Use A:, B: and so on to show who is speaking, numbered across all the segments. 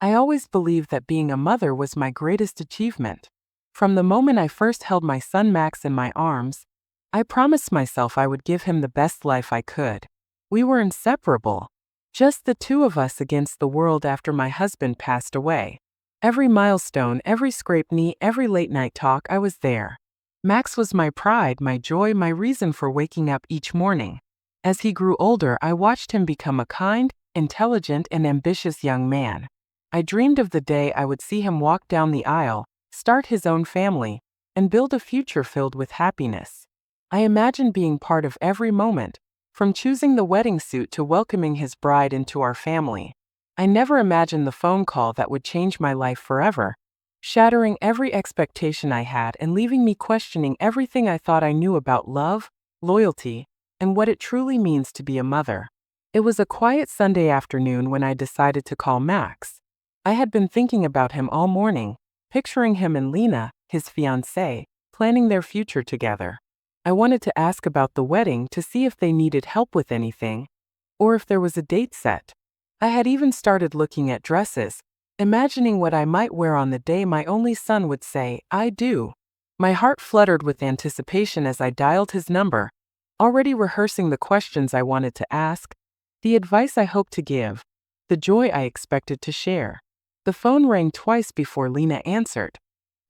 A: I always believed that being a mother was my greatest achievement. From the moment I first held my son Max in my arms, I promised myself I would give him the best life I could. We were inseparable. Just the two of us against the world after my husband passed away. Every milestone, every scraped knee, every late-night talk, I was there. Max was my pride, my joy, my reason for waking up each morning. As he grew older, I watched him become a kind, intelligent, and ambitious young man. I dreamed of the day I would see him walk down the aisle, start his own family, and build a future filled with happiness. I imagined being part of every moment, from choosing the wedding suit to welcoming his bride into our family. I never imagined the phone call that would change my life forever, shattering every expectation I had and leaving me questioning everything I thought I knew about love, loyalty, and what it truly means to be a mother. It was a quiet Sunday afternoon when I decided to call Max. I had been thinking about him all morning, picturing him and Lena, his fiancée, planning their future together. I wanted to ask about the wedding to see if they needed help with anything, or if there was a date set. I had even started looking at dresses, imagining what I might wear on the day my only son would say, "I do." My heart fluttered with anticipation as I dialed his number, already rehearsing the questions I wanted to ask, the advice I hoped to give, the joy I expected to share. The phone rang twice before Lena answered.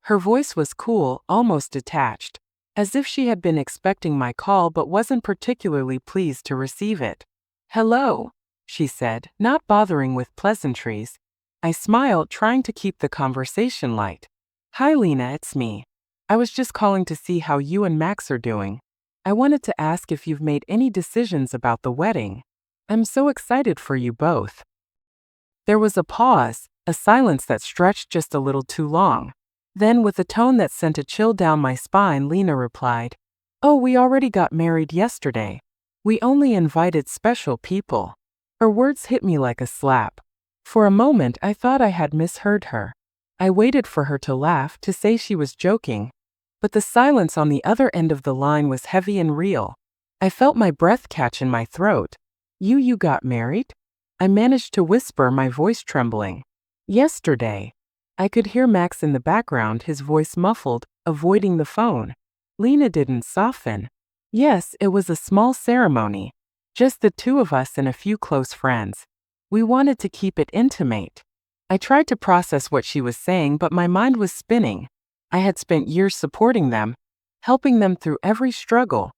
A: Her voice was cool, almost detached, as if she had been expecting my call but wasn't particularly pleased to receive it. "Hello," she said, not bothering with pleasantries. I smiled, trying to keep the conversation light. "Hi Lena, it's me. I was just calling to see how you and Max are doing. I wanted to ask if you've made any decisions about the wedding. I'm so excited for you both." There was a pause, a silence that stretched just a little too long. Then, with a tone that sent a chill down my spine, Lena replied, "Oh, we already got married yesterday. We only invited special people." Her words hit me like a slap. For a moment, I thought I had misheard her. I waited for her to laugh, to say she was joking. But the silence on the other end of the line was heavy and real. I felt my breath catch in my throat. You got married?" I managed to whisper, my voice trembling. "Yesterday." I could hear Max in the background, his voice muffled, avoiding the phone. Lena didn't soften. "Yes, it was a small ceremony. Just the two of us and a few close friends. We wanted to keep it intimate." I tried to process what she was saying, but my mind was spinning. I had spent years supporting them, helping them through every struggle,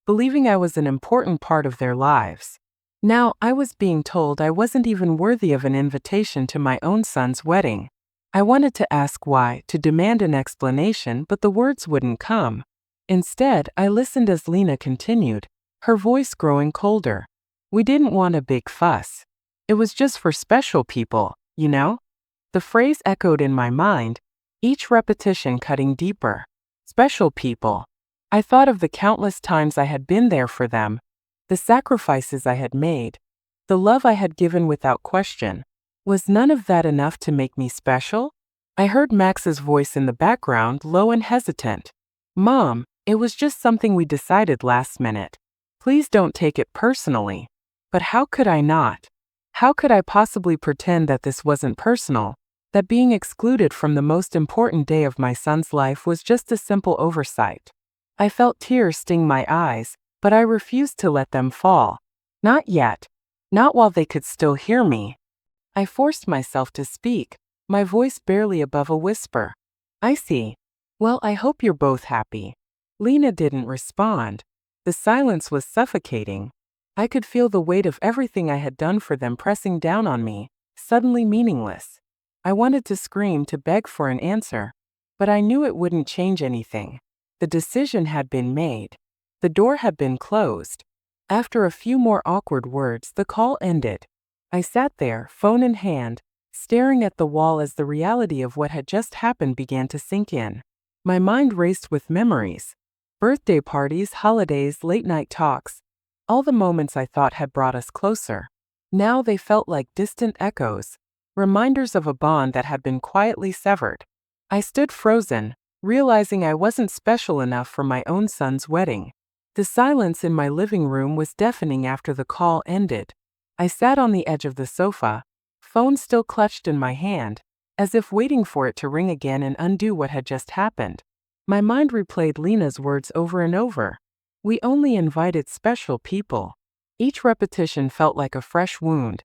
A: believing I was an important part of their lives. Now, I was being told I wasn't even worthy of an invitation to my own son's wedding. I wanted to ask why, to demand an explanation, but the words wouldn't come. Instead, I listened as Lena continued, her voice growing colder. "We didn't want a big fuss. It was just for special people, you know?" The phrase echoed in my mind, each repetition cutting deeper. Special people. I thought of the countless times I had been there for them, the sacrifices I had made, the love I had given without question. Was none of that enough to make me special? I heard Max's voice in the background, low and hesitant. "Mom, it was just something we decided last minute. Please don't take it personally." But how could I not? How could I possibly pretend that this wasn't personal, that being excluded from the most important day of my son's life was just a simple oversight? I felt tears sting my eyes, but I refused to let them fall. Not yet. Not while they could still hear me. I forced myself to speak, my voice barely above a whisper. "I see. Well, I hope you're both happy." Lena didn't respond. The silence was suffocating. I could feel the weight of everything I had done for them pressing down on me, suddenly meaningless. I wanted to scream, to beg for an answer, but I knew it wouldn't change anything. The decision had been made. The door had been closed. After a few more awkward words, the call ended. I sat there, phone in hand, staring at the wall as the reality of what had just happened began to sink in. My mind raced with memories. Birthday parties, holidays, late-night talks, all the moments I thought had brought us closer. Now they felt like distant echoes, reminders of a bond that had been quietly severed. I stood frozen, realizing I wasn't special enough for my own son's wedding. The silence in my living room was deafening after the call ended. I sat on the edge of the sofa, phone still clutched in my hand, as if waiting for it to ring again and undo what had just happened. My mind replayed Lena's words over and over. We only invited special people. Each repetition felt like a fresh wound,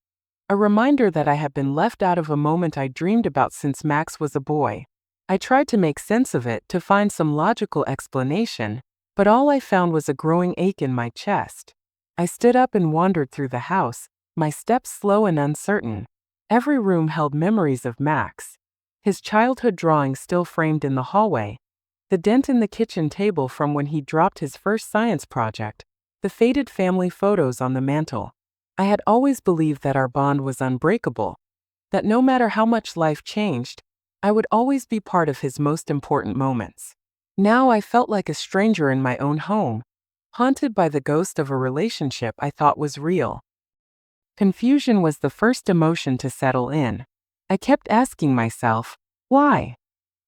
A: a reminder that I had been left out of a moment I dreamed about since Max was a boy. I tried to make sense of it, to find some logical explanation, but all I found was a growing ache in my chest. I stood up and wandered through the house, my steps slow and uncertain. Every room held memories of Max. His childhood drawings still framed in the hallway, the dent in the kitchen table from when he dropped his first science project, the faded family photos on the mantel. I had always believed that our bond was unbreakable, that no matter how much life changed, I would always be part of his most important moments. Now I felt like a stranger in my own home, haunted by the ghost of a relationship I thought was real. Confusion was the first emotion to settle in. I kept asking myself, why?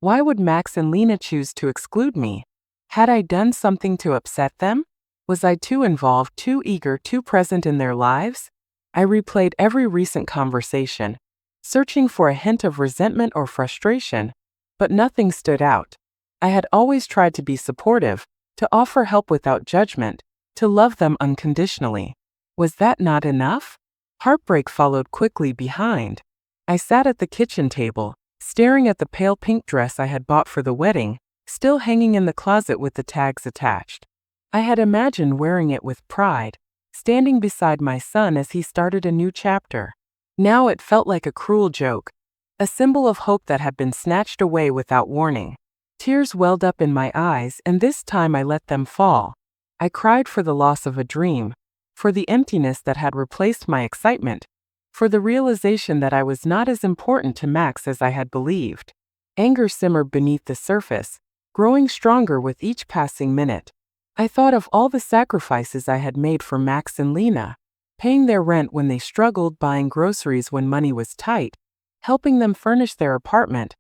A: Why would Max and Lena choose to exclude me? Had I done something to upset them? Was I too involved, too eager, too present in their lives? I replayed every recent conversation, searching for a hint of resentment or frustration, but nothing stood out. I had always tried to be supportive, to offer help without judgment, to love them unconditionally. Was that not enough? Heartbreak followed quickly behind. I sat at the kitchen table, staring at the pale pink dress I had bought for the wedding, still hanging in the closet with the tags attached. I had imagined wearing it with pride, standing beside my son as he started a new chapter. Now it felt like a cruel joke, a symbol of hope that had been snatched away without warning. Tears welled up in my eyes, and this time I let them fall. I cried for the loss of a dream, for the emptiness that had replaced my excitement, for the realization that I was not as important to Max as I had believed. Anger simmered beneath the surface, growing stronger with each passing minute. I thought of all the sacrifices I had made for Max and Lena, paying their rent when they struggled, buying groceries when money was tight, helping them furnish their apartment,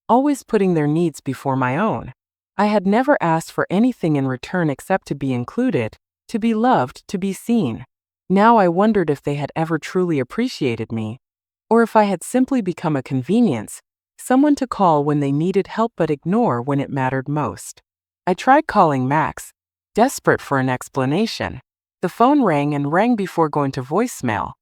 A: always putting their needs before my own. I had never asked for anything in return except to be included, to be loved, to be seen. Now I wondered if they had ever truly appreciated me, or if I had simply become a convenience, someone to call when they needed help but ignore when it mattered most. I tried calling Max, desperate for an explanation. The phone rang and rang before going to voicemail.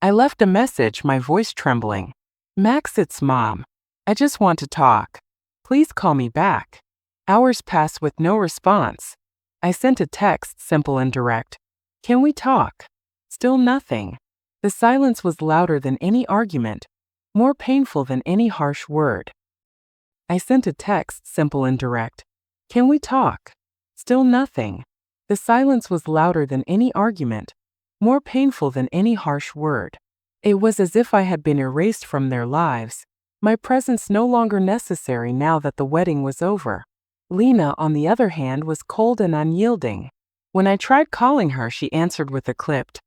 A: I left a message, my voice trembling. Max, it's Mom. I just want to talk. Please call me back. Hours passed with no response. I sent a text, simple and direct. Can we talk? Still nothing. The silence was louder than any argument, more painful than any harsh word. I sent a text, simple and direct. Can we talk? Still nothing. The silence was louder than any argument, more painful than any harsh word. It was as if I had been erased from their lives, my presence no longer necessary now that the wedding was over. Lena, on the other hand, was cold and unyielding. When I tried calling her, she answered with a clipped,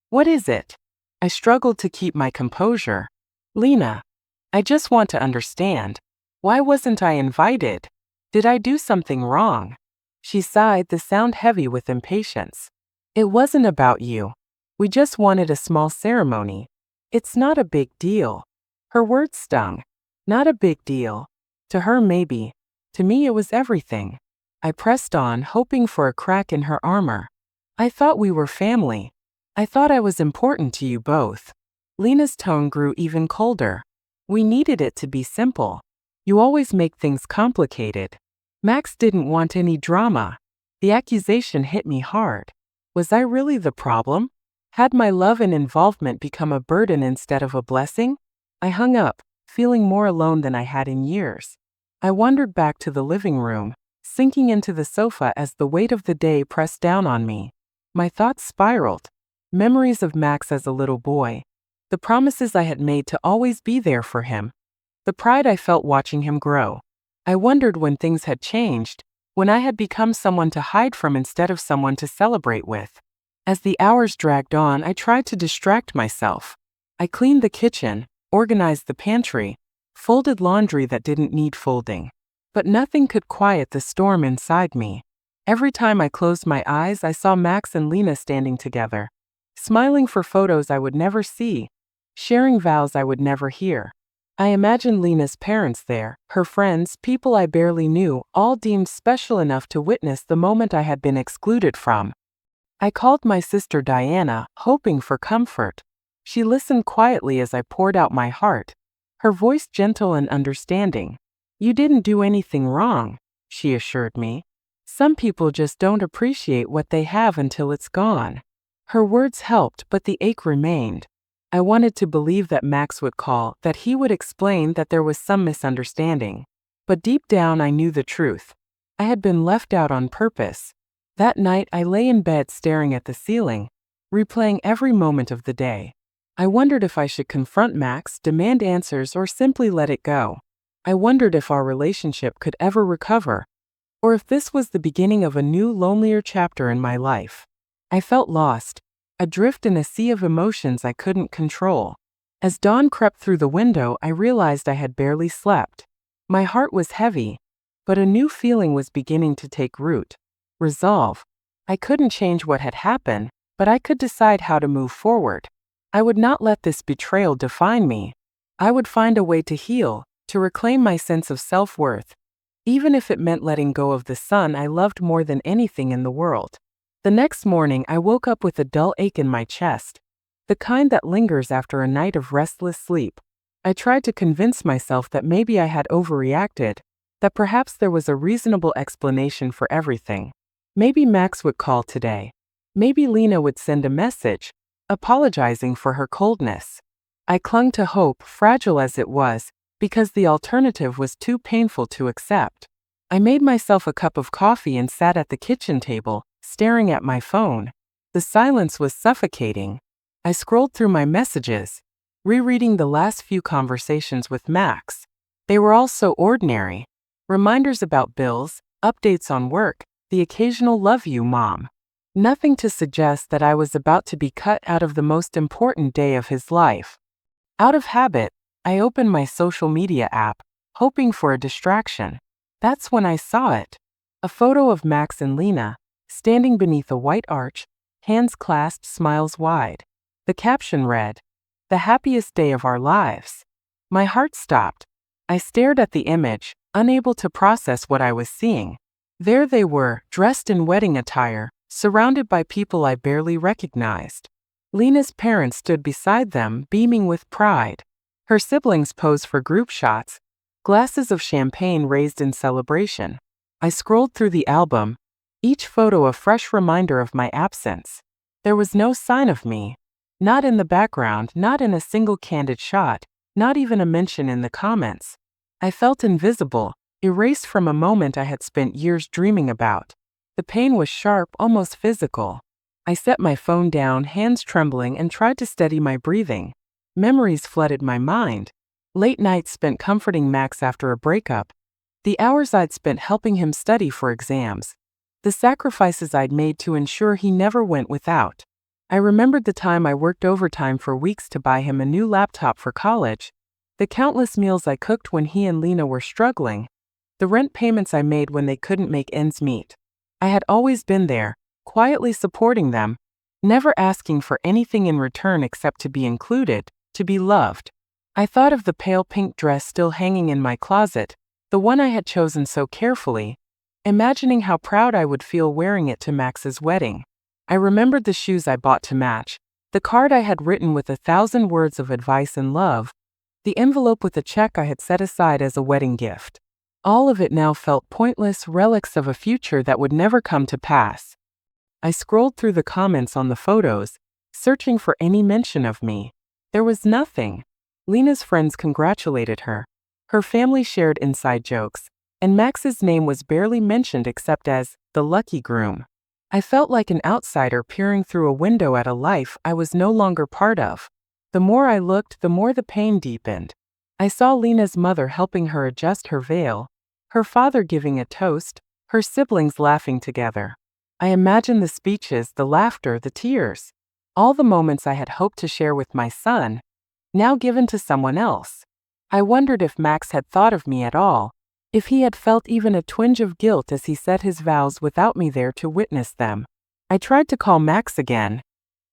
A: "What is it?" I struggled to keep my composure. "Lena, I just want to understand. Why wasn't I invited? Did I do something wrong?" She sighed, the sound heavy with impatience. "It wasn't about you. We just wanted a small ceremony. It's not a big deal." Her words stung. Not a big deal. To her, maybe. To me, it was everything. I pressed on, hoping for a crack in her armor. "I thought we were family. I thought I was important to you both." Lena's tone grew even colder. "We needed it to be simple. You always make things complicated." Max didn't want any drama. The accusation hit me hard. Was I really the problem? Had my love and involvement become a burden instead of a blessing? I hung up, feeling more alone than I had in years. I wandered back to the living room, sinking into the sofa as the weight of the day pressed down on me. My thoughts spiraled. Memories of Max as a little boy. The promises I had made to always be there for him. The pride I felt watching him grow. I wondered when things had changed, when I had become someone to hide from instead of someone to celebrate with. As the hours dragged on, I tried to distract myself. I cleaned the kitchen, organized the pantry, folded laundry that didn't need folding. But nothing could quiet the storm inside me. Every time I closed my eyes, I saw Max and Lena standing together, smiling for photos I would never see, sharing vows I would never hear. I imagined Lena's parents there, her friends, people I barely knew, all deemed special enough to witness the moment I had been excluded from. I called my sister Diana, hoping for comfort. She listened quietly as I poured out my heart, her voice gentle and understanding. "You didn't do anything wrong," she assured me. "Some people just don't appreciate what they have until it's gone." Her words helped, but the ache remained. I wanted to believe that Max would call, that he would explain, that there was some misunderstanding. But deep down I knew the truth. I had been left out on purpose. That night I lay in bed staring at the ceiling, replaying every moment of the day. I wondered if I should confront Max, demand answers, or simply let it go. I wondered if our relationship could ever recover, or if this was the beginning of a new, lonelier chapter in my life. I felt lost, adrift in a sea of emotions I couldn't control. As dawn crept through the window, I realized I had barely slept. My heart was heavy, but a new feeling was beginning to take root. Resolve. I couldn't change what had happened, but I could decide how to move forward. I would not let this betrayal define me. I would find a way to heal, to reclaim my sense of self-worth, even if it meant letting go of the son I loved more than anything in the world. The next morning I woke up with a dull ache in my chest, the kind that lingers after a night of restless sleep. I tried to convince myself that maybe I had overreacted, that perhaps there was a reasonable explanation for everything. Maybe Max would call today. Maybe Lena would send a message, apologizing for her coldness. I clung to hope, fragile as it was, because the alternative was too painful to accept. I made myself a cup of coffee and sat at the kitchen table, staring at my phone. The silence was suffocating. I scrolled through my messages, rereading the last few conversations with Max. They were all so ordinary. Reminders about bills, updates on work, the occasional "love you, Mom." Nothing to suggest that I was about to be cut out of the most important day of his life. Out of habit, I opened my social media app, hoping for a distraction. That's when I saw it. A photo of Max and Lena, standing beneath a white arch, hands clasped, smiles wide. The caption read, "The happiest day of our lives." My heart stopped. I stared at the image, unable to process what I was seeing. There they were, dressed in wedding attire, surrounded by people I barely recognized. Lena's parents stood beside them, beaming with pride. Her siblings posed for group shots, glasses of champagne raised in celebration. I scrolled through the album, each photo a fresh reminder of my absence. There was no sign of me. Not in the background, not in a single candid shot, not even a mention in the comments. I felt invisible, erased from a moment I had spent years dreaming about. The pain was sharp, almost physical. I set my phone down, hands trembling, and tried to steady my breathing. Memories flooded my mind. Late nights spent comforting Max after a breakup. The hours I'd spent helping him study for exams. The sacrifices I'd made to ensure he never went without. I remembered the time I worked overtime for weeks to buy him a new laptop for college. The countless meals I cooked when he and Lena were struggling. The rent payments I made when they couldn't make ends meet. I had always been there, quietly supporting them, never asking for anything in return except to be included, to be loved. I thought of the pale pink dress still hanging in my closet, the one I had chosen so carefully, imagining how proud I would feel wearing it to Max's wedding. I remembered the shoes I bought to match, the card I had written with 1,000 words of advice and love, the envelope with a check I had set aside as a wedding gift. All of it now felt pointless relics of a future that would never come to pass. I scrolled through the comments on the photos, searching for any mention of me. There was nothing. Lena's friends congratulated her. Her family shared inside jokes, and Max's name was barely mentioned except as the lucky groom. I felt like an outsider peering through a window at a life I was no longer part of. The more I looked, the more the pain deepened. I saw Lena's mother helping her adjust her veil, her father giving a toast, her siblings laughing together. I imagined the speeches, the laughter, the tears, all the moments I had hoped to share with my son, now given to someone else. I wondered if Max had thought of me at all, if he had felt even a twinge of guilt as he said his vows without me there to witness them. I tried to call Max again,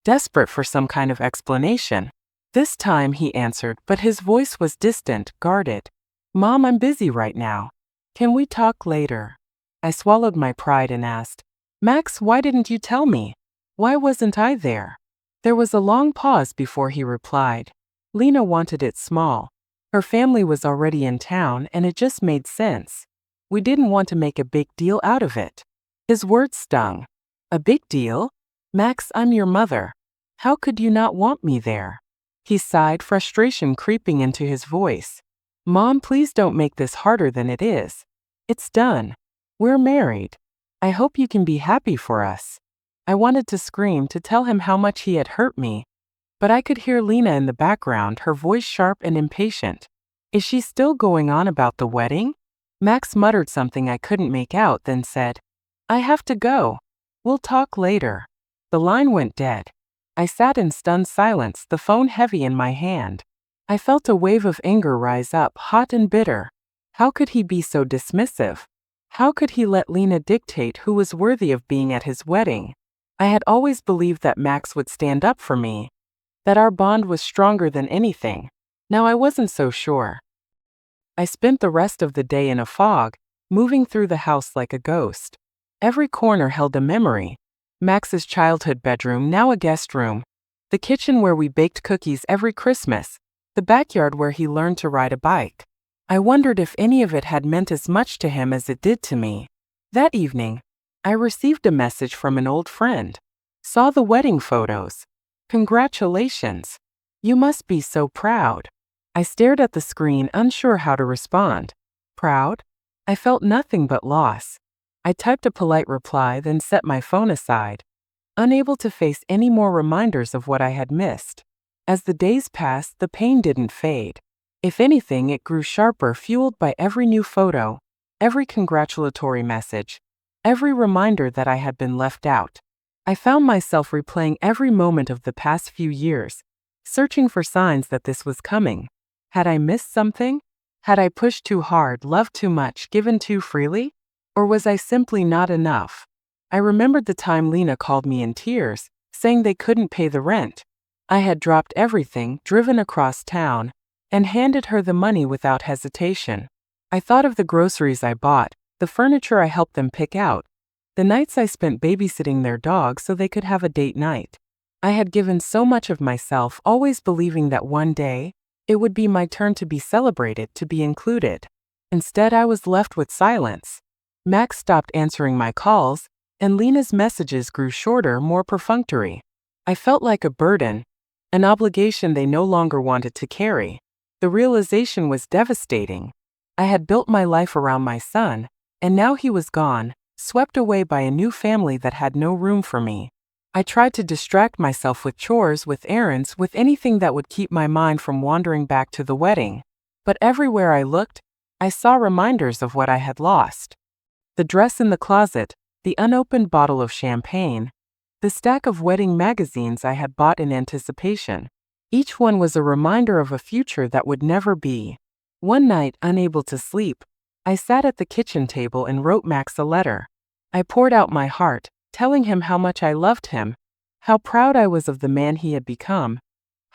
A: desperate for some kind of explanation. This time he answered, but his voice was distant, guarded. "Mom, I'm busy right now. Can we talk later?" I swallowed my pride and asked, "Max, why didn't you tell me? Why wasn't I there?" There was a long pause before he replied. Lena wanted it small. Her family was already in town and it just made sense. We didn't want to make a big deal out of it. His words stung. "A big deal? Max, I'm your mother. How could you not want me there?" He sighed, frustration creeping into his voice. "Mom, please don't make this harder than it is. It's done. We're married. I hope you can be happy for us." I wanted to scream to tell him how much he had hurt me, but I could hear Lena in the background, her voice sharp and impatient. "Is she still going on about the wedding?" Max muttered something I couldn't make out, then said, "I have to go. We'll talk later." The line went dead. I sat in stunned silence, the phone heavy in my hand. I felt a wave of anger rise up, hot and bitter. How could he be so dismissive? How could he let Lena dictate who was worthy of being at his wedding? I had always believed that Max would stand up for me, that our bond was stronger than anything. Now I wasn't so sure. I spent the rest of the day in a fog, moving through the house like a ghost. Every corner held a memory. Max's childhood bedroom, now a guest room. The kitchen where we baked cookies every Christmas. The backyard where he learned to ride a bike. I wondered if any of it had meant as much to him as it did to me. That evening, I received a message from an old friend. "Saw the wedding photos. Congratulations. You must be so proud." I stared at the screen, unsure how to respond. Proud? I felt nothing but loss. I typed a polite reply, then set my phone aside, unable to face any more reminders of what I had missed. As the days passed, the pain didn't fade. If anything, it grew sharper, fueled by every new photo, every congratulatory message, every reminder that I had been left out. I found myself replaying every moment of the past few years, searching for signs that this was coming. Had I missed something? Had I pushed too hard, loved too much, given too freely? Or was I simply not enough? I remembered the time Lena called me in tears, saying they couldn't pay the rent. I had dropped everything, driven across town, and handed her the money without hesitation. I thought of the groceries I bought, the furniture I helped them pick out, the nights I spent babysitting their dog so they could have a date night. I had given so much of myself, always believing that one day, it would be my turn to be celebrated, to be included. Instead, I was left with silence. Max stopped answering my calls, and Lena's messages grew shorter, more perfunctory. I felt like a burden, an obligation they no longer wanted to carry. The realization was devastating. I had built my life around my son, and now he was gone, swept away by a new family that had no room for me. I tried to distract myself with chores, with errands, with anything that would keep my mind from wandering back to the wedding. But everywhere I looked, I saw reminders of what I had lost. The dress in the closet, the unopened bottle of champagne, the stack of wedding magazines I had bought in anticipation. Each one was a reminder of a future that would never be. One night, unable to sleep, I sat at the kitchen table and wrote Max a letter. I poured out my heart, telling him how much I loved him, how proud I was of the man he had become,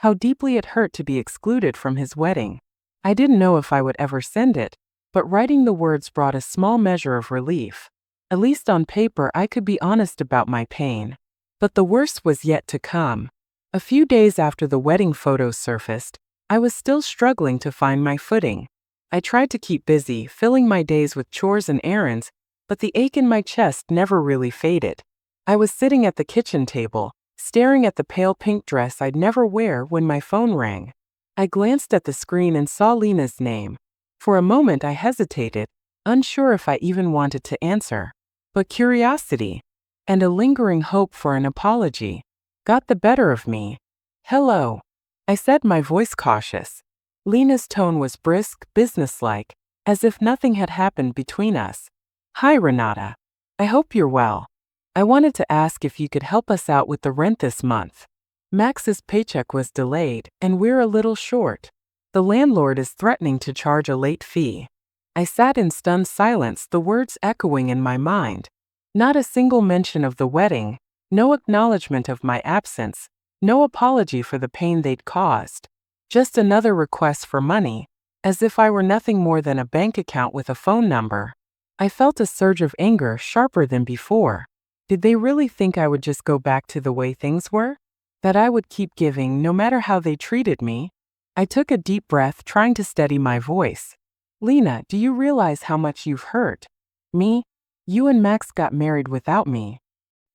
A: how deeply it hurt to be excluded from his wedding. I didn't know if I would ever send it, but writing the words brought a small measure of relief. At least on paper, I could be honest about my pain. But the worst was yet to come. A few days after the wedding photos surfaced, I was still struggling to find my footing. I tried to keep busy, filling my days with chores and errands, but the ache in my chest never really faded. I was sitting at the kitchen table, staring at the pale pink dress I'd never wear when my phone rang. I glanced at the screen and saw Lena's name. For a moment I hesitated, unsure if I even wanted to answer. But curiosity, and a lingering hope for an apology, got the better of me. "Hello," I said, my voice cautious. Lena's tone was brisk, businesslike, as if nothing had happened between us. "Hi, Renata. I hope you're well. I wanted to ask if you could help us out with the rent this month. Max's paycheck was delayed, and we're a little short. The landlord is threatening to charge a late fee." I sat in stunned silence, the words echoing in my mind. Not a single mention of the wedding, no acknowledgement of my absence, no apology for the pain they'd caused. Just another request for money, as if I were nothing more than a bank account with a phone number. I felt a surge of anger sharper than before. Did they really think I would just go back to the way things were? That I would keep giving no matter how they treated me? I took a deep breath, trying to steady my voice. Lena, do you realize how much you've hurt me? You and Max got married without me.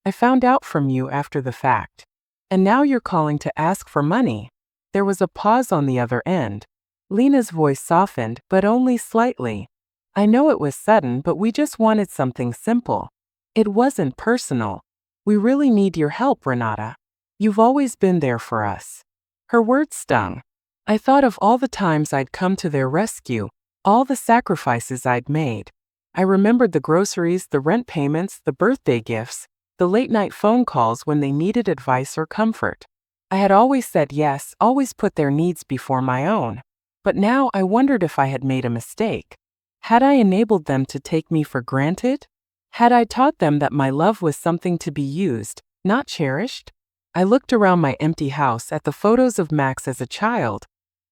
A: I found out from you after the fact. And now you're calling to ask for money. There was a pause on the other end. Lena's voice softened, but only slightly. I know it was sudden, but we just wanted something simple. It wasn't personal. We really need your help, Renata. You've always been there for us. Her words stung. I thought of all the times I'd come to their rescue, all the sacrifices I'd made. I remembered the groceries, the rent payments, the birthday gifts, the late-night phone calls when they needed advice or comfort. I had always said yes, always put their needs before my own. But now I wondered if I had made a mistake. Had I enabled them to take me for granted? Had I taught them that my love was something to be used, not cherished? I looked around my empty house, at the photos of Max as a child,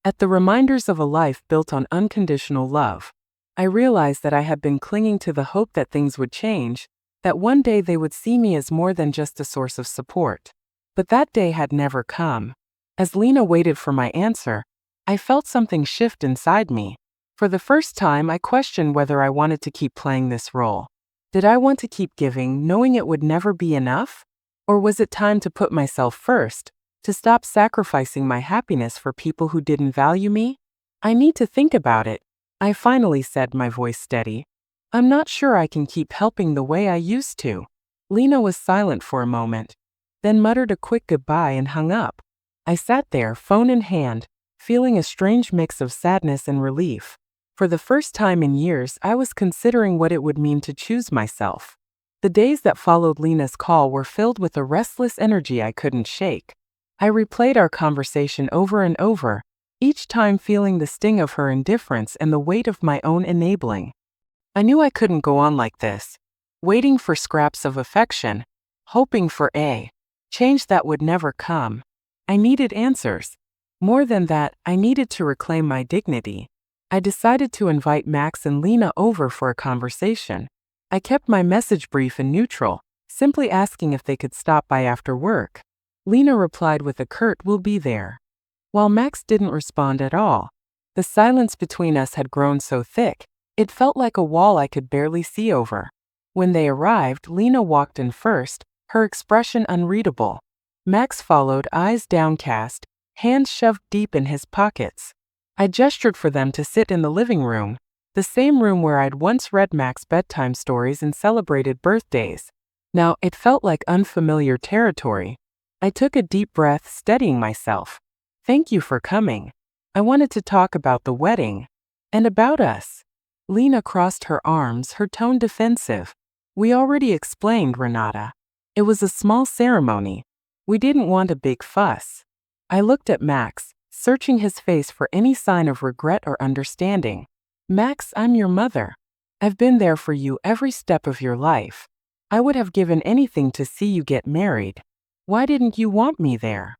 A: at the reminders of a life built on unconditional love. I realized that I had been clinging to the hope that things would change, that one day they would see me as more than just a source of support. But that day had never come. As Lena waited for my answer, I felt something shift inside me. For the first time, I questioned whether I wanted to keep playing this role. Did I want to keep giving, knowing it would never be enough? Or was it time to put myself first, to stop sacrificing my happiness for people who didn't value me? I need to think about it, I finally said, my voice steady. I'm not sure I can keep helping the way I used to. Lena was silent for a moment, then muttered a quick goodbye and hung up. I sat there, phone in hand, feeling a strange mix of sadness and relief. For the first time in years, I was considering what it would mean to choose myself. The days that followed Lena's call were filled with a restless energy I couldn't shake. I replayed our conversation over and over, each time feeling the sting of her indifference and the weight of my own enabling. I knew I couldn't go on like this, waiting for scraps of affection, hoping for a change that would never come. I needed answers. More than that, I needed to reclaim my dignity. I decided to invite Max and Lena over for a conversation. I kept my message brief and neutral, simply asking if they could stop by after work. Lena replied with a curt "we'll be there." While Max didn't respond at all, the silence between us had grown so thick, it felt like a wall I could barely see over. When they arrived, Lena walked in first, her expression unreadable. Max followed, eyes downcast, hands shoved deep in his pockets. I gestured for them to sit in the living room, the same room where I'd once read Max bedtime stories and celebrated birthdays. Now it felt like unfamiliar territory. I took a deep breath, steadying myself. Thank you for coming. I wanted to talk about the wedding. And about us. Lena crossed her arms, her tone defensive. We already explained, Renata. It was a small ceremony. We didn't want a big fuss. I looked at Max, searching his face for any sign of regret or understanding. Max, I'm your mother. I've been there for you every step of your life. I would have given anything to see you get married. Why didn't you want me there?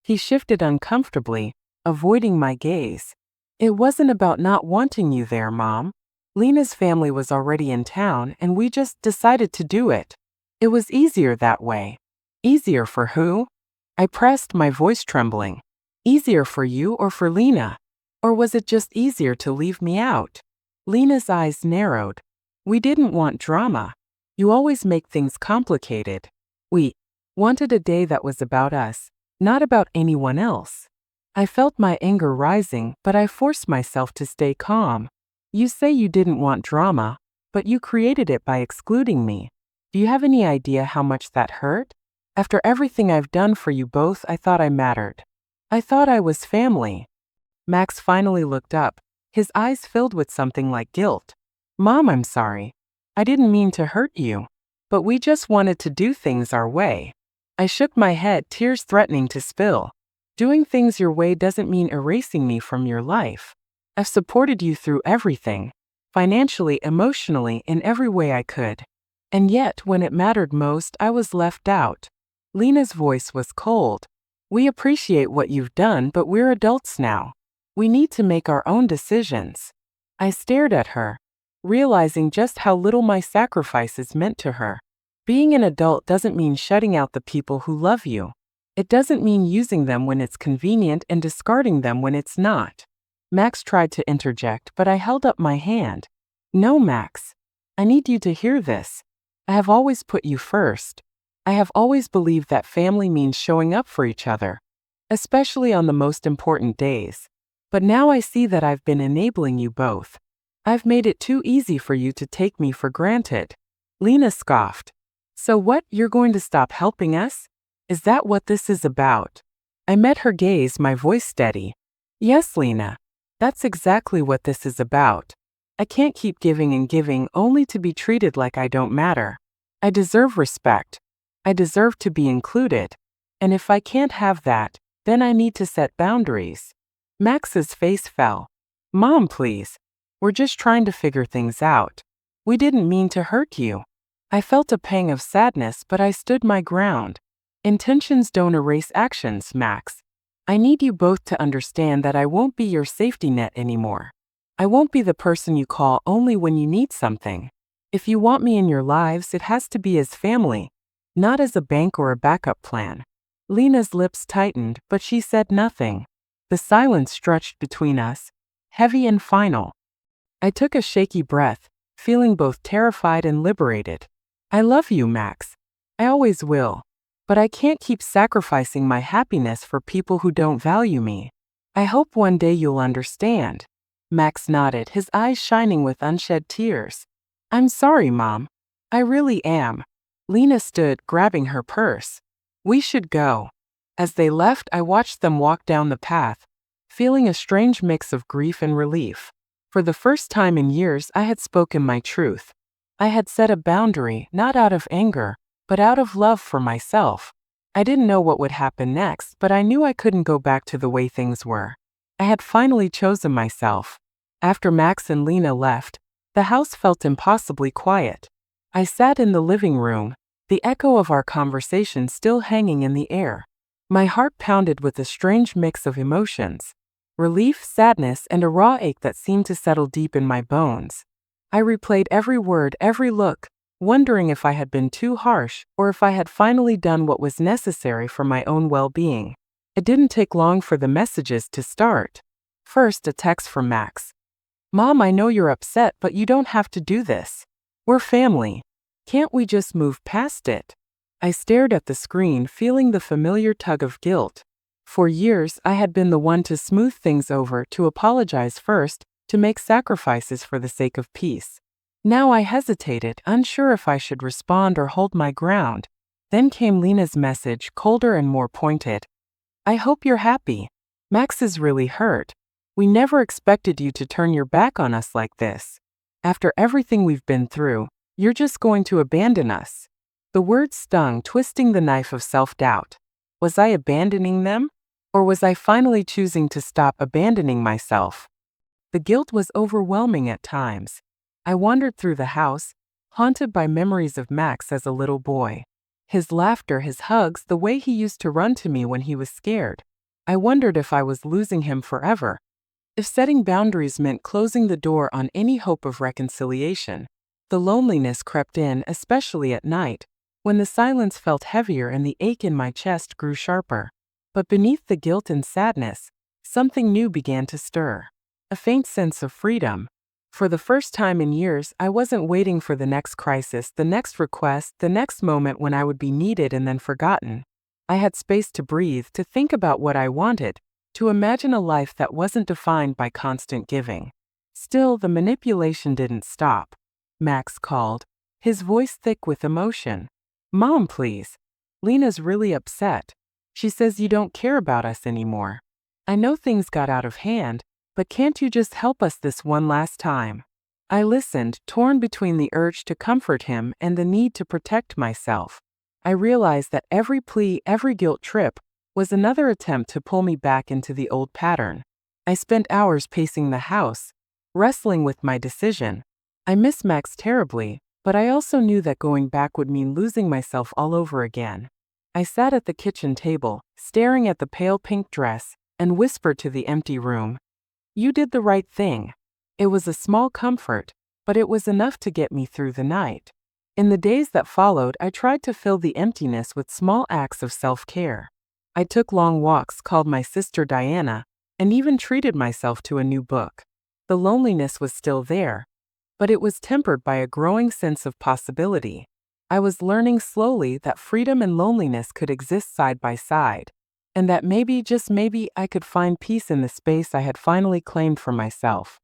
A: He shifted uncomfortably, avoiding my gaze. It wasn't about not wanting you there, Mom. Lena's family was already in town and we just decided to do it. It was easier that way. Easier for who? I pressed, my voice trembling. Easier for you or for Lena? Or was it just easier to leave me out? Lena's eyes narrowed. We didn't want drama. You always make things complicated. We wanted a day that was about us, not about anyone else. I felt my anger rising, but I forced myself to stay calm. You say you didn't want drama, but you created it by excluding me. Do you have any idea how much that hurt? After everything I've done for you both, I thought I mattered. I thought I was family. Max finally looked up, his eyes filled with something like guilt. Mom, I'm sorry. I didn't mean to hurt you. But we just wanted to do things our way. I shook my head, tears threatening to spill. Doing things your way doesn't mean erasing me from your life. I've supported you through everything, financially, emotionally, in every way I could. And yet, when it mattered most, I was left out. Lena's voice was cold. We appreciate what you've done, but we're adults now. We need to make our own decisions." I stared at her, realizing just how little my sacrifices meant to her. Being an adult doesn't mean shutting out the people who love you. It doesn't mean using them when it's convenient and discarding them when it's not. Max tried to interject, but I held up my hand. "No, Max. I need you to hear this. I have always put you first. I have always believed that family means showing up for each other, especially on the most important days. But now I see that I've been enabling you both. I've made it too easy for you to take me for granted." Lena scoffed. "So what, you're going to stop helping us? Is that what this is about?" I met her gaze, my voice steady. "Yes, Lena. That's exactly what this is about. I can't keep giving and giving only to be treated like I don't matter. I deserve respect. I deserve to be included. And if I can't have that, then I need to set boundaries." Max's face fell. "Mom, please. We're just trying to figure things out. We didn't mean to hurt you." I felt a pang of sadness, but I stood my ground. "Intentions don't erase actions, Max. I need you both to understand that I won't be your safety net anymore. I won't be the person you call only when you need something. If you want me in your lives, it has to be as family, not as a bank or a backup plan." Lena's lips tightened, but she said nothing. The silence stretched between us, heavy and final. I took a shaky breath, feeling both terrified and liberated. "I love you, Max. I always will. But I can't keep sacrificing my happiness for people who don't value me. I hope one day you'll understand." Max nodded, his eyes shining with unshed tears. "I'm sorry, Mom. I really am." Lena stood, grabbing her purse. "We should go." As they left, I watched them walk down the path, feeling a strange mix of grief and relief. For the first time in years, I had spoken my truth. I had set a boundary, not out of anger, but out of love for myself. I didn't know what would happen next, but I knew I couldn't go back to the way things were. I had finally chosen myself. After Max and Lena left, the house felt impossibly quiet. I sat in the living room, the echo of our conversation still hanging in the air. My heart pounded with a strange mix of emotions: relief, sadness, and a raw ache that seemed to settle deep in my bones. I replayed every word, every look, wondering if I had been too harsh or if I had finally done what was necessary for my own well-being. It didn't take long for the messages to start. First, a text from Max. "Mom, I know you're upset, but you don't have to do this. We're family. Can't we just move past it?" I stared at the screen, feeling the familiar tug of guilt. For years, I had been the one to smooth things over, to apologize first, to make sacrifices for the sake of peace. Now I hesitated, unsure if I should respond or hold my ground. Then came Lena's message, colder and more pointed. "I hope you're happy. Max is really hurt. We never expected you to turn your back on us like this. After everything we've been through, you're just going to abandon us." The words stung, twisting the knife of self-doubt. Was I abandoning them? Or was I finally choosing to stop abandoning myself? The guilt was overwhelming at times. I wandered through the house, haunted by memories of Max as a little boy. His laughter, his hugs, the way he used to run to me when he was scared. I wondered if I was losing him forever. If setting boundaries meant closing the door on any hope of reconciliation. The loneliness crept in, especially at night, when the silence felt heavier and the ache in my chest grew sharper. But beneath the guilt and sadness, something new began to stir. A faint sense of freedom. For the first time in years, I wasn't waiting for the next crisis, the next request, the next moment when I would be needed and then forgotten. I had space to breathe, to think about what I wanted, to imagine a life that wasn't defined by constant giving. Still, the manipulation didn't stop. Max called, his voice thick with emotion. "Mom, please. Lena's really upset. She says you don't care about us anymore. I know things got out of hand, but can't you just help us this one last time?" I listened, torn between the urge to comfort him and the need to protect myself. I realized that every plea, every guilt trip, was another attempt to pull me back into the old pattern. I spent hours pacing the house, wrestling with my decision. I miss Max terribly, but I also knew that going back would mean losing myself all over again. I sat at the kitchen table, staring at the pale pink dress, and whispered to the empty room, "You did the right thing." It was a small comfort, but it was enough to get me through the night. In the days that followed, I tried to fill the emptiness with small acts of self-care. I took long walks, called my sister Diana, and even treated myself to a new book. The loneliness was still there, but it was tempered by a growing sense of possibility. I was learning slowly that freedom and loneliness could exist side by side, and that maybe, just maybe, I could find peace in the space I had finally claimed for myself.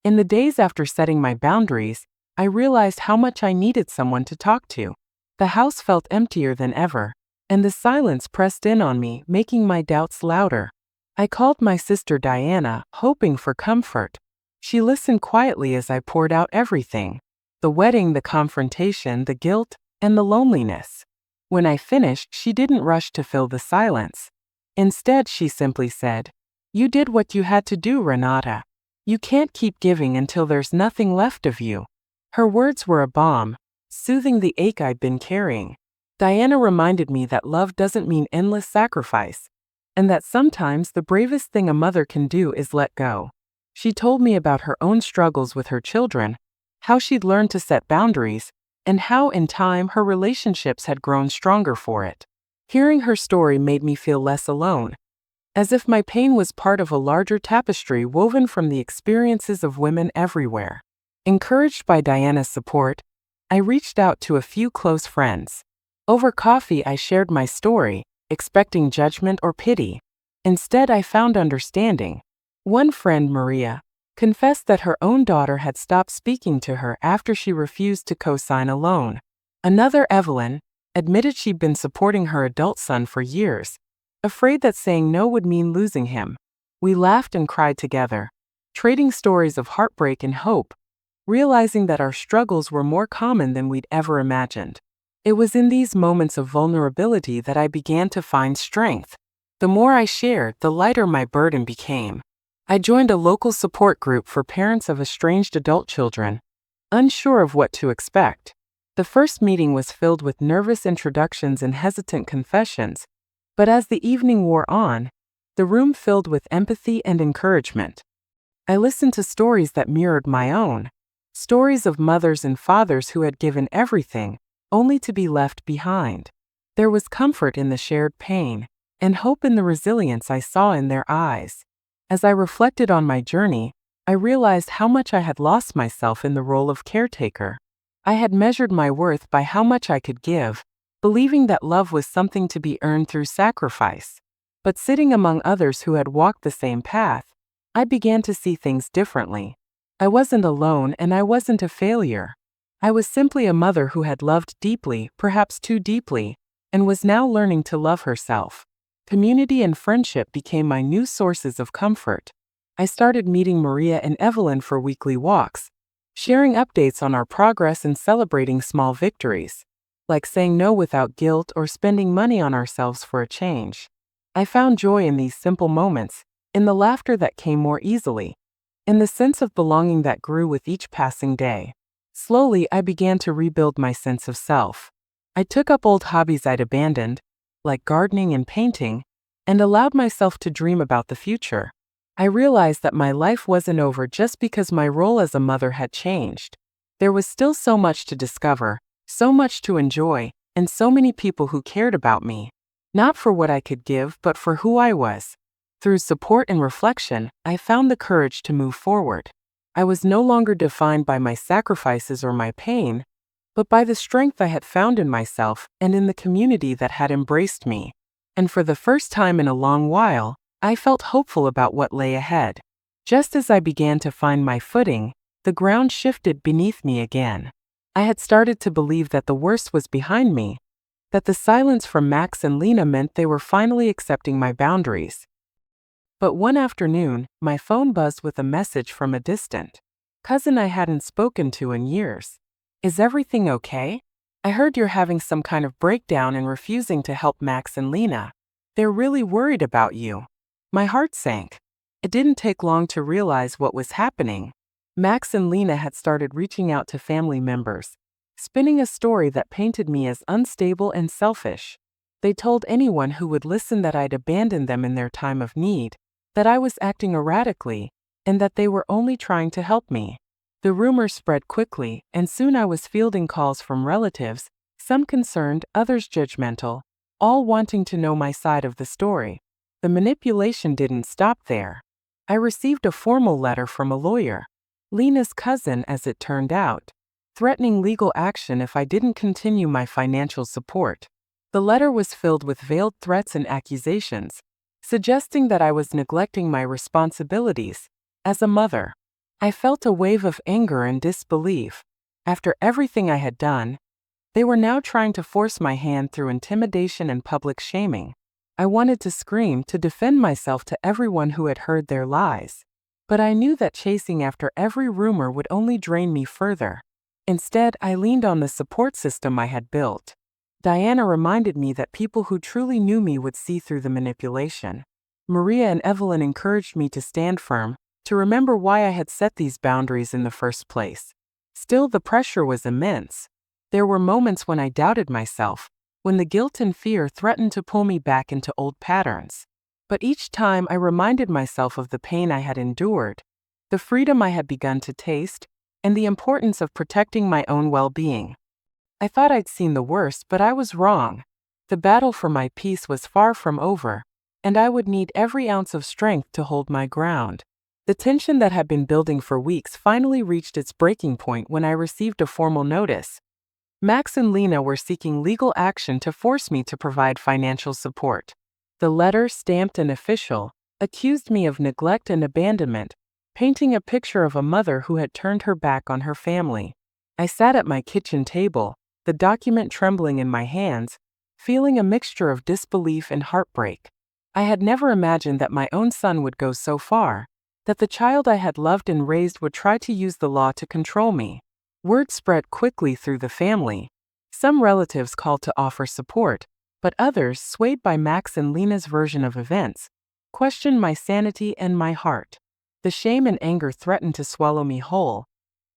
A: In the days after setting my boundaries, I realized how much I needed someone to talk to. The house felt emptier than ever, and the silence pressed in on me, making my doubts louder. I called my sister Diana, hoping for comfort. She listened quietly as I poured out everything: the wedding, the confrontation, the guilt, and the loneliness. When I finished, she didn't rush to fill the silence. Instead, she simply said, "You did what you had to do, Renata. You can't keep giving until there's nothing left of you." Her words were a balm, soothing the ache I'd been carrying. Diana reminded me that love doesn't mean endless sacrifice, and that sometimes the bravest thing a mother can do is let go. She told me about her own struggles with her children, how she'd learned to set boundaries, and how in time her relationships had grown stronger for it. Hearing her story made me feel less alone, as if my pain was part of a larger tapestry woven from the experiences of women everywhere. Encouraged by Diana's support, I reached out to a few close friends. Over coffee, I shared my story, expecting judgment or pity. Instead, I found understanding. One friend, Maria, confessed that her own daughter had stopped speaking to her after she refused to co-sign a loan. Another, Evelyn, admitted she'd been supporting her adult son for years, afraid that saying no would mean losing him. We laughed and cried together, trading stories of heartbreak and hope, realizing that our struggles were more common than we'd ever imagined. It was in these moments of vulnerability that I began to find strength. The more I shared, the lighter my burden became. I joined a local support group for parents of estranged adult children, unsure of what to expect. The first meeting was filled with nervous introductions and hesitant confessions, but as the evening wore on, the room filled with empathy and encouragement. I listened to stories that mirrored my own, stories of mothers and fathers who had given everything, only to be left behind. There was comfort in the shared pain, and hope in the resilience I saw in their eyes. As I reflected on my journey, I realized how much I had lost myself in the role of caretaker. I had measured my worth by how much I could give, believing that love was something to be earned through sacrifice. But sitting among others who had walked the same path, I began to see things differently. I wasn't alone, and I wasn't a failure. I was simply a mother who had loved deeply, perhaps too deeply, and was now learning to love herself. Community and friendship became my new sources of comfort. I started meeting Maria and Evelyn for weekly walks, sharing updates on our progress and celebrating small victories, like saying no without guilt or spending money on ourselves for a change. I found joy in these simple moments, in the laughter that came more easily, in the sense of belonging that grew with each passing day. Slowly, I began to rebuild my sense of self. I took up old hobbies I'd abandoned, like gardening and painting, and allowed myself to dream about the future. I realized that my life wasn't over just because my role as a mother had changed. There was still so much to discover, so much to enjoy, and so many people who cared about me, not for what I could give, but for who I was. Through support and reflection, I found the courage to move forward. I was no longer defined by my sacrifices or my pain, but by the strength I had found in myself and in the community that had embraced me. And for the first time in a long while, I felt hopeful about what lay ahead. Just as I began to find my footing, the ground shifted beneath me again. I had started to believe that the worst was behind me, that the silence from Max and Lena meant they were finally accepting my boundaries. But one afternoon, my phone buzzed with a message from a distant cousin I hadn't spoken to in years. "Is everything okay? I heard you're having some kind of breakdown and refusing to help Max and Lena. They're really worried about you." My heart sank. It didn't take long to realize what was happening. Max and Lena had started reaching out to family members, spinning a story that painted me as unstable and selfish. They told anyone who would listen that I'd abandoned them in their time of need, that I was acting erratically, and that they were only trying to help me. The rumors spread quickly, and soon I was fielding calls from relatives, some concerned, others judgmental, all wanting to know my side of the story. The manipulation didn't stop there. I received a formal letter from a lawyer, Lena's cousin as it turned out, threatening legal action if I didn't continue my financial support. The letter was filled with veiled threats and accusations, suggesting that I was neglecting my responsibilities as a mother. I felt a wave of anger and disbelief. After everything I had done, they were now trying to force my hand through intimidation and public shaming. I wanted to scream to defend myself to everyone who had heard their lies. But I knew that chasing after every rumor would only drain me further. Instead, I leaned on the support system I had built. Diana reminded me that people who truly knew me would see through the manipulation. Maria and Evelyn encouraged me to stand firm, to remember why I had set these boundaries in the first place. Still, the pressure was immense. There were moments when I doubted myself, when the guilt and fear threatened to pull me back into old patterns. But each time I reminded myself of the pain I had endured, the freedom I had begun to taste, and the importance of protecting my own well-being. I thought I'd seen the worst, but I was wrong. The battle for my peace was far from over, and I would need every ounce of strength to hold my ground. The tension that had been building for weeks finally reached its breaking point when I received a formal notice. Max and Lena were seeking legal action to force me to provide financial support. The letter, stamped and official, accused me of neglect and abandonment, painting a picture of a mother who had turned her back on her family. I sat at my kitchen table, the document trembling in my hands, feeling a mixture of disbelief and heartbreak. I had never imagined that my own son would go so far, that the child I had loved and raised would try to use the law to control me. Word spread quickly through the family. Some relatives called to offer support, but others, swayed by Max and Lena's version of events, questioned my sanity and my heart. The shame and anger threatened to swallow me whole,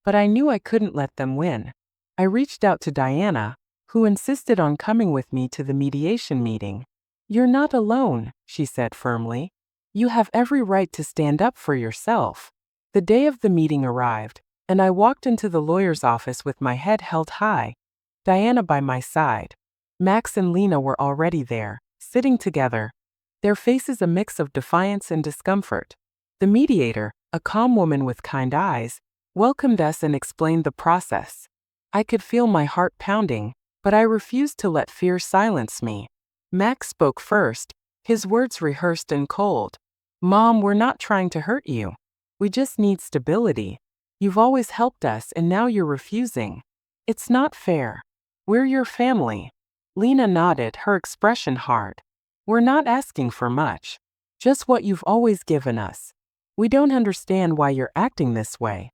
A: but I knew I couldn't let them win. I reached out to Diana, who insisted on coming with me to the mediation meeting. "You're not alone," she said firmly. "You have every right to stand up for yourself." The day of the meeting arrived, and I walked into the lawyer's office with my head held high, Diana by my side. Max and Lena were already there, sitting together, their faces a mix of defiance and discomfort. The mediator, a calm woman with kind eyes, welcomed us and explained the process. I could feel my heart pounding, but I refused to let fear silence me. Max spoke first, his words rehearsed and cold. "Mom, we're not trying to hurt you. We just need stability. You've always helped us and now you're refusing. It's not fair. We're your family." Lena nodded, her expression hard. "We're not asking for much. Just what you've always given us. We don't understand why you're acting this way."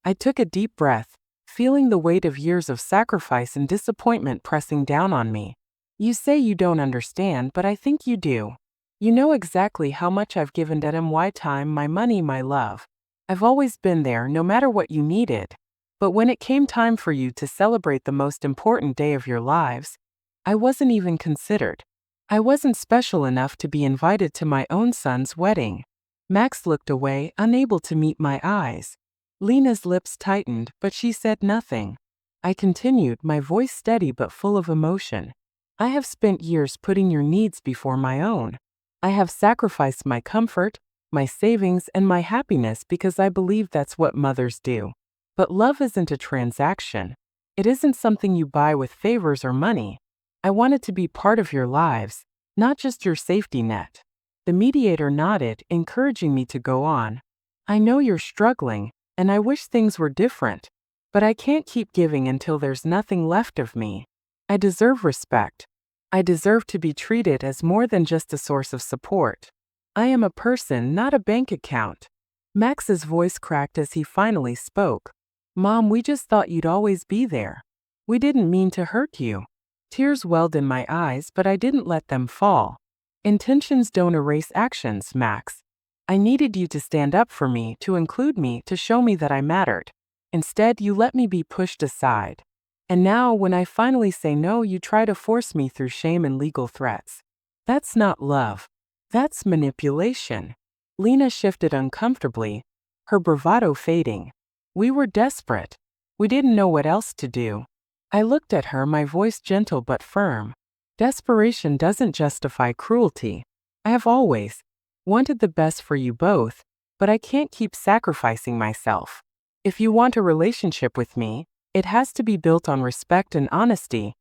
A: I took a deep breath, feeling the weight of years of sacrifice and disappointment pressing down on me. "You say you don't understand, but I think you do. You know exactly how much I've given Adam, my time, my money, my love. I've always been there, no matter what you needed. But when it came time for you to celebrate the most important day of your lives, I wasn't even considered. I wasn't special enough to be invited to my own son's wedding." Max looked away, unable to meet my eyes. Lena's lips tightened, but she said nothing. I continued, my voice steady but full of emotion. "I have spent years putting your needs before my own. I have sacrificed my comfort, my savings, and my happiness because I believe that's what mothers do. But love isn't a transaction. It isn't something you buy with favors or money. I want it to be part of your lives, not just your safety net." The mediator nodded, encouraging me to go on. "I know you're struggling, and I wish things were different, but I can't keep giving until there's nothing left of me. I deserve respect. I deserve to be treated as more than just a source of support. I am a person, not a bank account." Max's voice cracked as he finally spoke. "Mom, we just thought you'd always be there. We didn't mean to hurt you." Tears welled in my eyes, but I didn't let them fall. "Intentions don't erase actions, Max. I needed you to stand up for me, to include me, to show me that I mattered. Instead, you let me be pushed aside. And now, when I finally say no, you try to force me through shame and legal threats. That's not love. That's manipulation. Lena shifted uncomfortably, her bravado fading. We were desperate. We didn't know what else to do. I looked at her, my voice gentle but firm. Desperation doesn't justify cruelty. I have always wanted the best for you both, but I can't keep sacrificing myself. If you want a relationship with me, it has to be built on respect and honesty,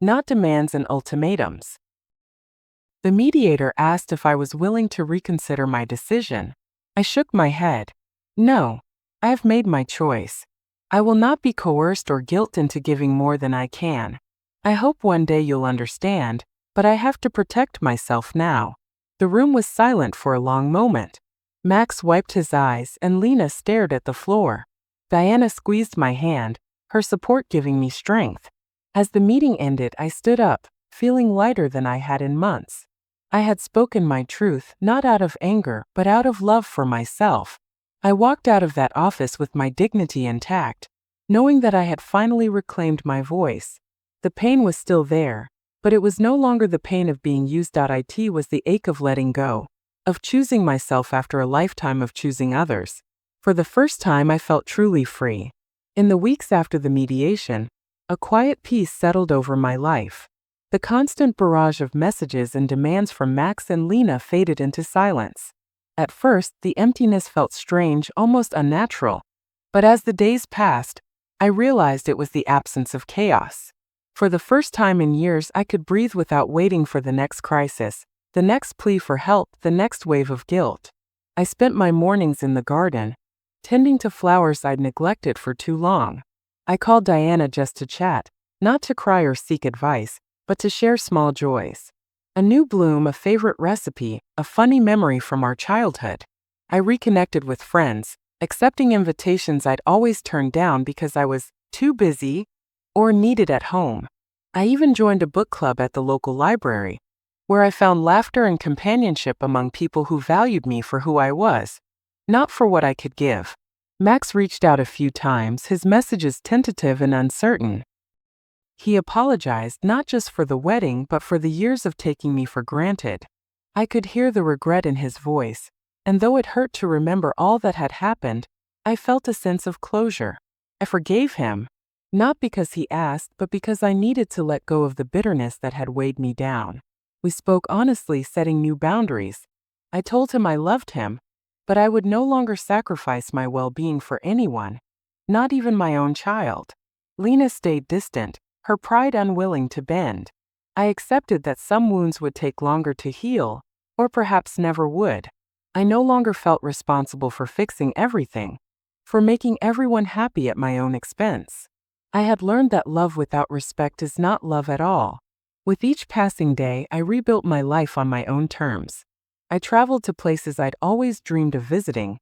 A: not demands and ultimatums. The mediator asked if I was willing to reconsider my decision. I shook my head. No, I have made my choice. I will not be coerced or guilt into giving more than I can. I hope one day you'll understand, but I have to protect myself now. The room was silent for a long moment. Max wiped his eyes and Lena stared at the floor. Diana squeezed my hand, her support giving me strength. As the meeting ended, I stood up, feeling lighter than I had in months. I had spoken my truth, not out of anger, but out of love for myself. I walked out of that office with my dignity intact, knowing that I had finally reclaimed my voice. The pain was still there, but it was no longer the pain of being used. It was the ache of letting go, of choosing myself after a lifetime of choosing others. For the first time, I felt truly free. In the weeks after the mediation, a quiet peace settled over my life. The constant barrage of messages and demands from Max and Lena faded into silence. At first, the emptiness felt strange, almost unnatural. But as the days passed, I realized it was the absence of chaos. For the first time in years, I could breathe without waiting for the next crisis, the next plea for help, the next wave of guilt. I spent my mornings in the garden, tending to flowers I'd neglected for too long. I called Diana just to chat, not to cry or seek advice, but to share small joys. A new bloom, a favorite recipe, a funny memory from our childhood. I reconnected with friends, accepting invitations I'd always turned down because I was too busy or needed at home. I even joined a book club at the local library, where I found laughter and companionship among people who valued me for who I was, not for what I could give. Max reached out a few times, his messages tentative and uncertain. He apologized not just for the wedding but for the years of taking me for granted. I could hear the regret in his voice, and though it hurt to remember all that had happened, I felt a sense of closure. I forgave him, not because he asked, but because I needed to let go of the bitterness that had weighed me down. We spoke honestly, setting new boundaries. I told him I loved him, but I would no longer sacrifice my well-being for anyone, not even my own child. Lena stayed distant, her pride unwilling to bend. I accepted that some wounds would take longer to heal, or perhaps never would. I no longer felt responsible for fixing everything, for making everyone happy at my own expense. I had learned that love without respect is not love at all. With each passing day, I rebuilt my life on my own terms. I traveled to places I'd always dreamed of visiting,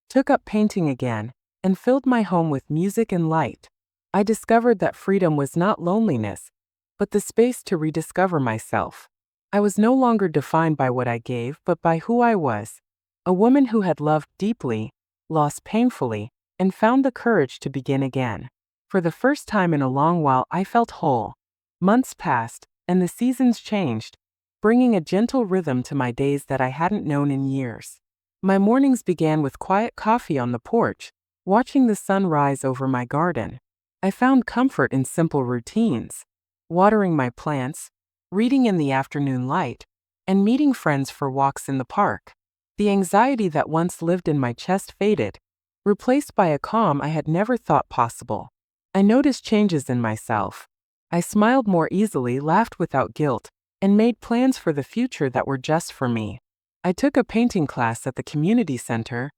A: took up painting again, and filled my home with music and light. I discovered that freedom was not loneliness, but the space to rediscover myself. I was no longer defined by what I gave, but by who I was. A woman who had loved deeply, lost painfully, and found the courage to begin again. For the first time in a long while, I felt whole. Months passed, and the seasons changed, bringing a gentle rhythm to my days that I hadn't known in years. My mornings began with quiet coffee on the porch, watching the sun rise over my garden. I found comfort in simple routines, watering my plants, reading in the afternoon light, and meeting friends for walks in the park. The anxiety that once lived in my chest faded, replaced by a calm I had never thought possible. I noticed changes in myself. I smiled more easily, laughed without guilt, and made plans for the future that were just for me. I took a painting class at the community center,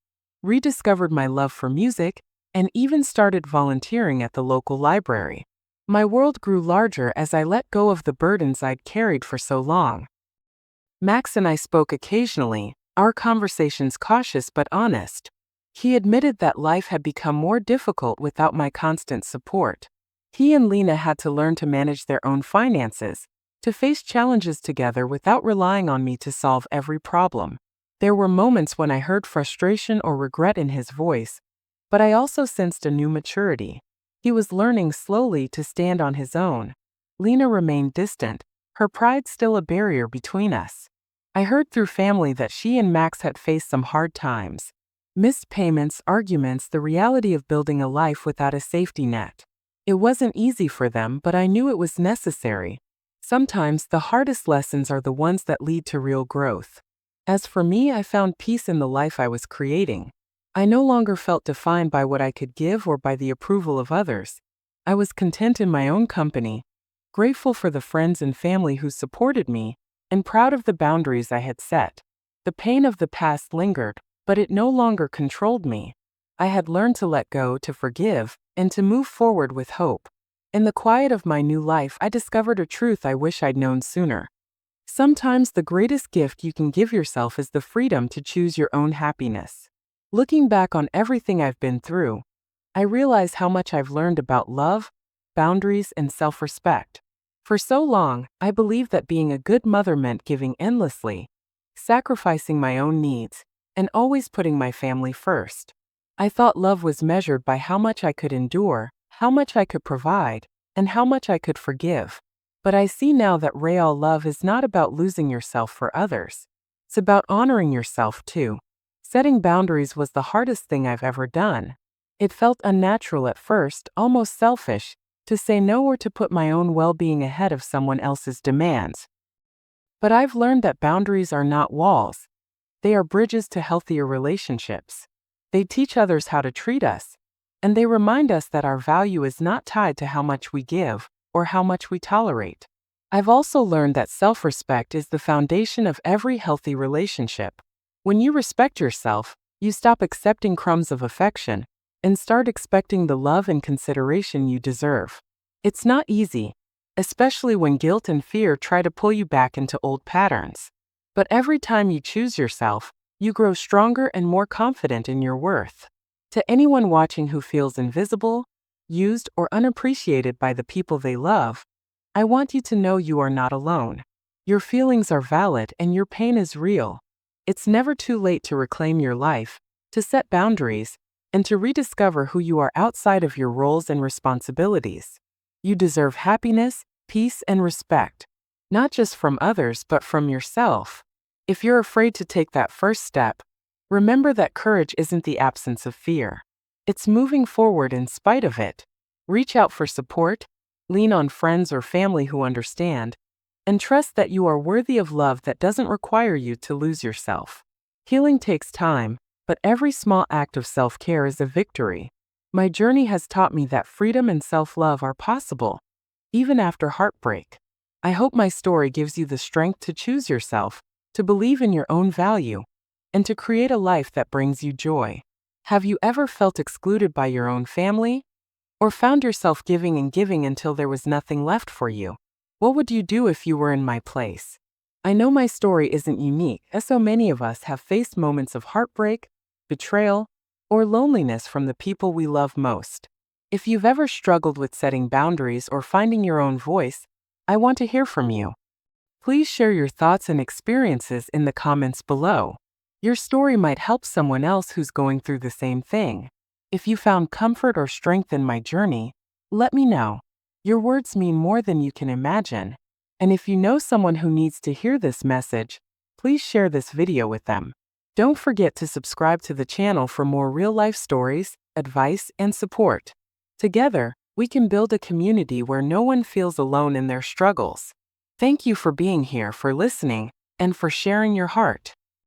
A: rediscovered my love for music, and even started volunteering at the local library. My world grew larger as I let go of the burdens I'd carried for so long. Max and I spoke occasionally, our conversations cautious but honest. He admitted that life had become more difficult without my constant support. He and Lena had to learn to manage their own finances, to face challenges together without relying on me to solve every problem. There were moments when I heard frustration or regret in his voice, but I also sensed a new maturity. He was learning slowly to stand on his own. Lena remained distant, her pride still a barrier between us. I heard through family that she and Max had faced some hard times. Missed payments, arguments, the reality of building a life without a safety net. It wasn't easy for them, but I knew it was necessary. Sometimes the hardest lessons are the ones that lead to real growth. As for me, I found peace in the life I was creating. I no longer felt defined by what I could give or by the approval of others. I was content in my own company, grateful for the friends and family who supported me, and proud of the boundaries I had set. The pain of the past lingered, but it no longer controlled me. I had learned to let go, to forgive, and to move forward with hope. In the quiet of my new life, I discovered a truth I wish I'd known sooner. Sometimes the greatest gift you can give yourself is the freedom to choose your own happiness. Looking back on everything I've been through, I realize how much I've learned about love, boundaries, and self-respect. For so long, I believed that being a good mother meant giving endlessly, sacrificing my own needs, and always putting my family first. I thought love was measured by how much I could endure, how much I could provide, and how much I could forgive. But I see now that real love is not about losing yourself for others. It's about honoring yourself too. Setting boundaries was the hardest thing I've ever done. It felt unnatural at first, almost selfish, to say no or to put my own well-being ahead of someone else's demands. But I've learned that boundaries are not walls. They are bridges to healthier relationships. They teach others how to treat us, and they remind us that our value is not tied to how much we give or how much we tolerate. I've also learned that self-respect is the foundation of every healthy relationship. When you respect yourself, you stop accepting crumbs of affection and start expecting the love and consideration you deserve. It's not easy, especially when guilt and fear try to pull you back into old patterns. But every time you choose yourself, you grow stronger and more confident in your worth. To anyone watching who feels invisible, used, or unappreciated by the people they love, I want you to know you are not alone. Your feelings are valid and your pain is real. It's never too late to reclaim your life, to set boundaries, and to rediscover who you are outside of your roles and responsibilities. You deserve happiness, peace, and respect, not just from others but from yourself. If you're afraid to take that first step, remember that courage isn't the absence of fear. It's moving forward in spite of it. Reach out for support, lean on friends or family who understand, and trust that you are worthy of love that doesn't require you to lose yourself. Healing takes time, but every small act of self-care is a victory. My journey has taught me that freedom and self-love are possible, even after heartbreak. I hope my story gives you the strength to choose yourself, to believe in your own value, and to create a life that brings you joy. Have you ever felt excluded by your own family? Or found yourself giving and giving until there was nothing left for you? What would you do if you were in my place? I know my story isn't unique, as so many of us have faced moments of heartbreak, betrayal, or loneliness from the people we love most. If you've ever struggled with setting boundaries or finding your own voice, I want to hear from you. Please share your thoughts and experiences in the comments below. Your story might help someone else who's going through the same thing. If you found comfort or strength in my journey, let me know. Your words mean more than you can imagine. And if you know someone who needs to hear this message, please share this video with them. Don't forget to subscribe to the channel for more real-life stories, advice, and support. Together, we can build a community where no one feels alone in their struggles. Thank you for being here, for listening, and for sharing your heart.